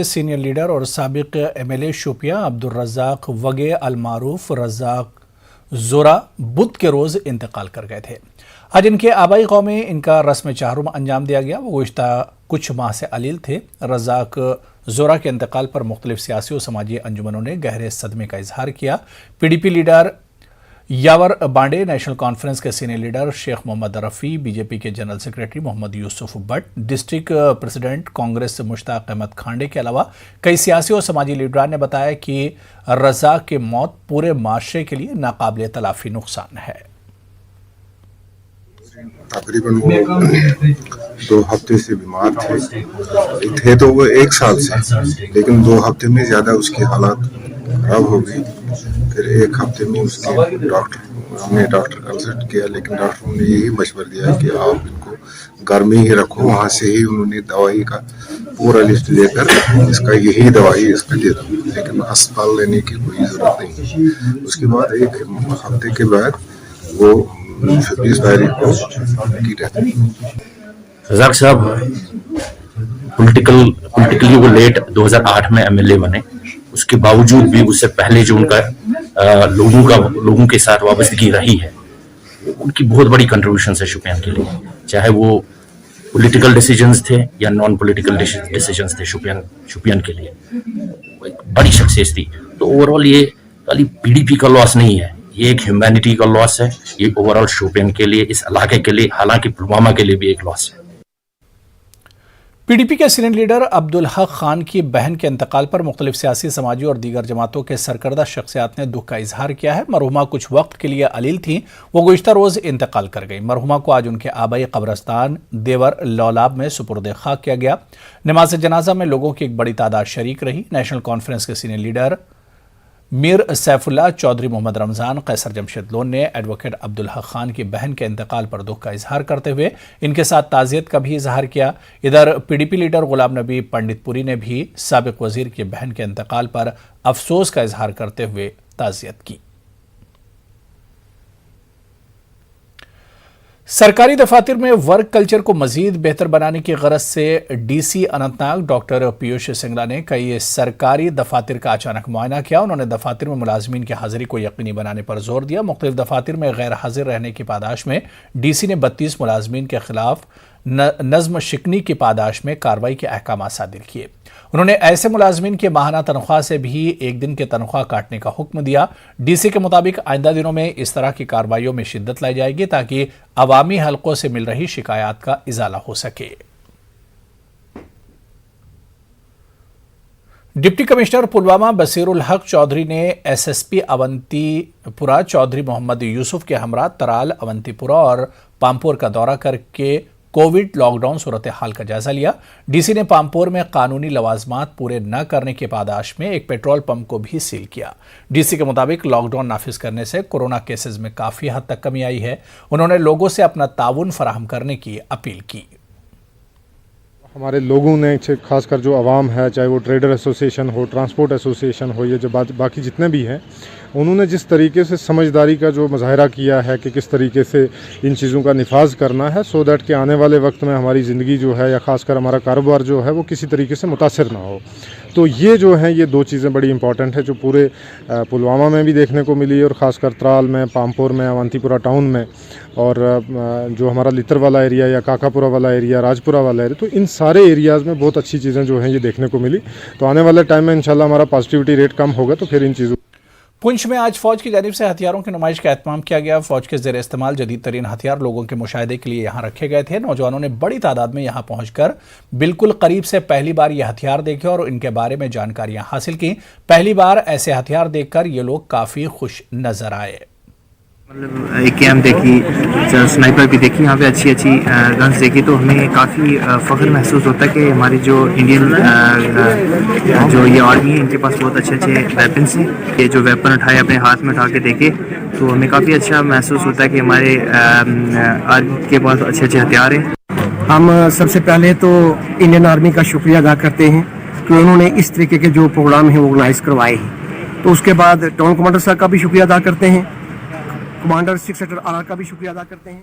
Senior leader اور سابق MLA Shopian Abdul Razzaq Wagay المعروف رزاق زورا بدھ کے روز انتقال کر گئے تھے۔ آج ان کے آبائی قوم میں ان کا رسم چہارم انجام دیا گیا۔ وہ گزشتہ کچھ ماہ سے علیل تھے۔ رزاق زورا کے انتقال پر مختلف سیاسی و سماجی انجمنوں نے گہرے صدمے کا اظہار کیا۔ PDP leader Yawar Bandey, National Conference کے senior leader Sheikh Mohammad Rafi, BJP کے general secretary Mohammad Yousuf Bhat, district president Congress Mushtaq Ahmad Khande کے علاوہ کئی سیاسی اور سماجی لیڈران نے بتایا کہ رزاق کی موت پورے معاشرے کے لیے ناقابل تلافی نقصان ہے۔ تقریباً وہ 2 ہفتے سے بیمار تھے تو وہ 1 سال سے، لیکن 2 ہفتے میں زیادہ اس کی حالات خراب ہو گئی۔ پھر 1 ہفتے میں اس کے ہم نے ڈاکٹر کنسلٹ کیا، لیکن ڈاکٹروں نے یہی مشورہ دیا کہ آپ ان کو گھر میں ہی رکھو۔ وہاں سے ہی انہوں نے دوائی کا پورا لسٹ لے کر اس کا یہی دوائی اس کا دے دو، لیکن اسپتال لینے کی کوئی ضرورت نہیں۔ اس کے بعد 1 ہفتے کے بعد وہ 26 تاریخ کو کی ڈیتھ ہوئی۔ رزاق صاحب پولیٹیکلی وہ لیٹ 2008 میں MLA بنے، اس کے باوجود بھی اس سے پہلے جو ان کا لوگوں کے ساتھ وابستگی رہی ہے، ان کی بہت بڑی کنٹریبیوشنز ہے شوپیان کے لیے، چاہے وہ پولیٹیکل ڈیسیجنز تھے یا نان پولیٹیکل ڈیسیجنز تھے شوپیان کے لیے، وہ ایک بڑی شخصیت تھی۔ تو اوور آل یہ خالی PDP کا لاس نہیں ہے، یہ ایک ہیومینٹی کا لاس ہے، یہ اوور آل شوپیان کے لیے، اس علاقے کے لیے، حالانکہ پلوامہ کے لیے بھی ایک لاس ہے۔ PDP کے سینئر لیڈر عبدالحق خان کی بہن کے انتقال پر مختلف سیاسی، سماجی اور دیگر جماعتوں کے سرکردہ شخصیات نے دکھ کا اظہار کیا ہے۔ مرحومہ کچھ وقت کے لیے علیل تھیں، وہ گزشتہ روز انتقال کر گئی۔ مرحومہ کو آج ان کے آبائی قبرستان دیور لولاب میں سپرد خاک کیا گیا۔ نماز جنازہ میں لوگوں کی ایک بڑی تعداد شریک رہی۔ نیشنل کانفرنس کے سینئر لیڈر میر سیف اللہ چودھری، محمد رمضان، قیصر جمشید لون نے ایڈوکیٹ عبدالحق خان کی بہن کے انتقال پر دکھ کا اظہار کرتے ہوئے ان کے ساتھ تعزیت کا بھی اظہار کیا۔ ادھر PDP لیڈر غلام نبی پنڈت پوری نے بھی سابق وزیر کی بہن کے انتقال پر افسوس کا اظہار کرتے ہوئے تعزیت کی۔ سرکاری دفاتر میں ورک کلچر کو مزید بہتر بنانے کی غرض سے DC اننت ناگ ڈاکٹر پیوش سنگلا نے کئی سرکاری دفاتر کا اچانک معائنہ کیا۔ انہوں نے دفاتر میں ملازمین کی حاضری کو یقینی بنانے پر زور دیا۔ مختلف دفاتر میں غیر حاضر رہنے کی پاداش میں DC نے 32 ملازمین کے خلاف نظم شکنی کی پاداش میں کارروائی کے احکامات صادر کیے۔ انہوں نے ایسے ملازمین کی ماہانہ تنخواہ سے بھی 1 دن کے تنخواہ کاٹنے کا حکم دیا۔ DC کے مطابق آئندہ دنوں میں اس طرح کی کارروائیوں میں شدت لائی جائے گی تاکہ عوامی حلقوں سے مل رہی شکایات کا ازالہ ہو سکے۔ ڈپٹی کمشنر پلوامہ بصیر الحق چودھری نے SSP اونتی پورہ چودھری محمد یوسف کے ہمراہ ترال، اونتی پورہ اور پامپور کا دورہ کر کے کووڈ لاک ڈاؤن صورتحال کا جائزہ لیا۔ DC نے پامپور میں قانونی لوازمات پورے نہ کرنے کے پاداش میں ایک پیٹرول پمپ کو بھی سیل کیا۔ DC کے مطابق لاک ڈاؤن نافذ کرنے سے کورونا کیسز میں کافی حد تک کمی آئی ہے۔ انہوں نے لوگوں سے اپنا تعاون فراہم کرنے کی اپیل کی۔ ہمارے لوگوں نے خاص کر جو عوام ہے، چاہے وہ ٹریڈر ایسوسیشن ہو، ٹرانسپورٹ ایسوسیشن ہو، یا جو باقی جتنے بھی ہیں، انہوں نے جس طریقے سے سمجھداری کا جو مظاہرہ کیا ہے کہ کس طریقے سے ان چیزوں کا نفاذ کرنا ہے، سو دیٹ کہ آنے والے وقت میں ہماری زندگی جو ہے یا خاص کر ہمارا کاروبار جو ہے وہ کسی طریقے سے متاثر نہ ہو۔ تو یہ جو ہیں یہ 2 چیزیں بڑی امپورٹنٹ ہے جو پورے پلوامہ میں بھی دیکھنے کو ملی، اور خاص کر ترال میں، پامپور میں، اونتی پورہ ٹاؤن میں، اور جو ہمارا لتر والا ایریا یا کاکا پورہ والا ایریا، راجپورہ والا ایریا، تو ان سارے ایریاز میں بہت اچھی چیزیں جو ہیں یہ دیکھنے کو ملی۔ تو آنے والے ٹائم میں انشاءاللہ ہمارا پازیٹیوٹی ریٹ کم ہوگا تو پھر ان چیزوں۔ پنچ میں آج فوج کی جانب سے ہتھیاروں کی نمائش کا اہتمام کیا گیا۔ فوج کے زیر استعمال جدید ترین ہتھیار لوگوں کے مشاہدے کے لیے یہاں رکھے گئے تھے۔ نوجوانوں نے بڑی تعداد میں یہاں پہنچ کر بالکل قریب سے پہلی بار یہ ہتھیار دیکھے اور ان کے بارے میں جانکاریاں حاصل کی۔ پہلی بار ایسے ہتھیار دیکھ کر یہ لوگ کافی خوش نظر آئے۔ AKM دیکھی، سنائپر بھی دیکھی، یہاں پہ اچھی گنز دیکھی، تو ہمیں کافی فخر محسوس ہوتا ہے کہ ہماری جو انڈین جو یہ آرمی ہے ان کے پاس بہت اچھے ویپنس ہیں۔ یہ جو ویپن اٹھائے اپنے ہاتھ میں اٹھا کے دیکھے تو ہمیں کافی اچھا محسوس ہوتا ہے کہ ہمارے آرمی کے پاس اچھے ہتھیار ہیں۔ ہم سب سے پہلے تو انڈین آرمی کا شکریہ ادا کرتے ہیں کہ انہوں نے اس طریقے کے جو پروگرام ہیں وہ آرگنائز کروائے ہیں۔ تو اس کے بعد ٹاؤن کمانڈر صاحب کا بھی شکریہ ادا کرتے ہیں، کمانڈر 6 سیکٹر آر کا بھی شکریہ ادا کرتے ہیں۔